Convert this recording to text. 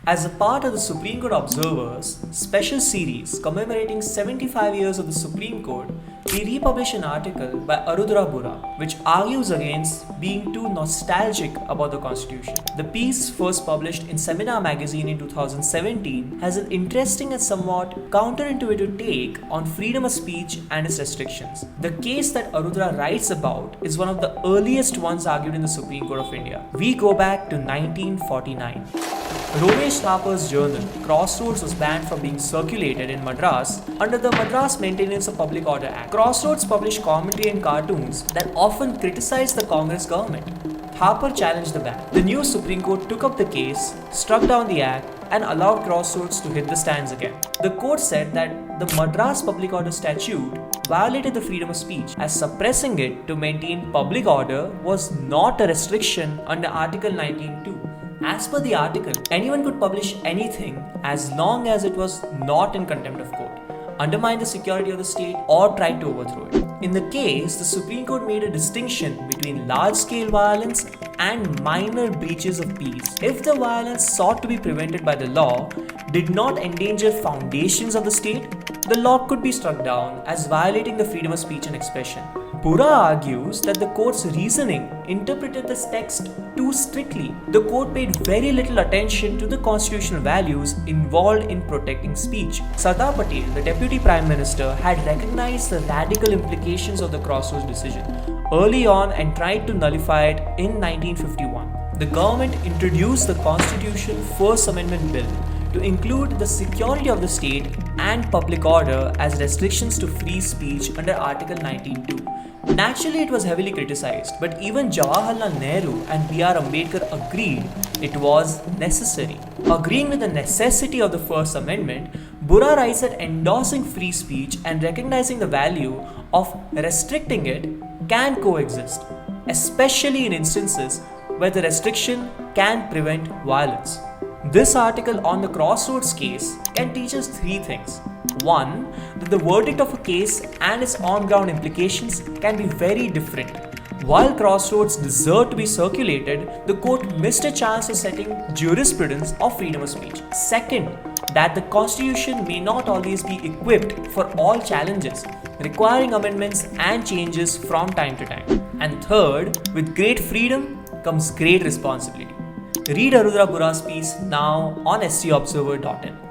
As a part of the Supreme Court Observer's special series commemorating 75 years of the Supreme Court, we republish an article by Arudra Burra which argues against being too nostalgic about the Constitution. The piece, first published in Seminar magazine in 2017, has an interesting and somewhat counterintuitive take on freedom of speech and its restrictions. The case that Arudra writes about is one of the earliest ones argued in the Supreme Court of India. We go back to 1949. Romesh Thapar's journal, Crossroads, was banned from being circulated in Madras under the Madras Maintenance of Public Order Act. Crossroads published commentary and cartoons that often criticized the Congress government. Thapar challenged the ban. The new Supreme Court took up the case, struck down the act, and allowed Crossroads to hit the stands again. The court said that the Madras Public Order Statute violated the freedom of speech, as suppressing it to maintain public order was not a restriction under Article 19(2). As per the article, anyone could publish anything as long as it was not in contempt of court, undermine the security of the state, or try to overthrow it. In the case, the Supreme Court made a distinction between large-scale violence and minor breaches of peace. If the violence sought to be prevented by the law did not endanger foundations of the state, the law could be struck down as violating the freedom of speech and expression. Burra argues that the court's reasoning interpreted this text too strictly. The court paid very little attention to the constitutional values involved in protecting speech. Sardar Patel, the Deputy Prime Minister, had recognized the radical implications of the Crossroads decision early on and tried to nullify it in 1951. The government introduced the Constitution First Amendment Bill to include the security of the state and public order as restrictions to free speech under Article 19(2). Naturally, it was heavily criticized, but even Jawaharlal Nehru and B.R. Ambedkar agreed it was necessary. Agreeing with the necessity of the First Amendment, Burra writes that endorsing free speech and recognizing the value of restricting it can coexist, especially in instances where the restriction can prevent violence. This article on the Crossroads case can teach us three things. One, that the verdict of a case and its on-ground implications can be very different. While Crossroads deserved to be circulated, the court missed a chance of setting jurisprudence of freedom of speech. Second, that the Constitution may not always be equipped for all challenges, requiring amendments and changes from time to time. And third, with great freedom comes great responsibility. Read Arudra Burra's piece now on scobserver.in.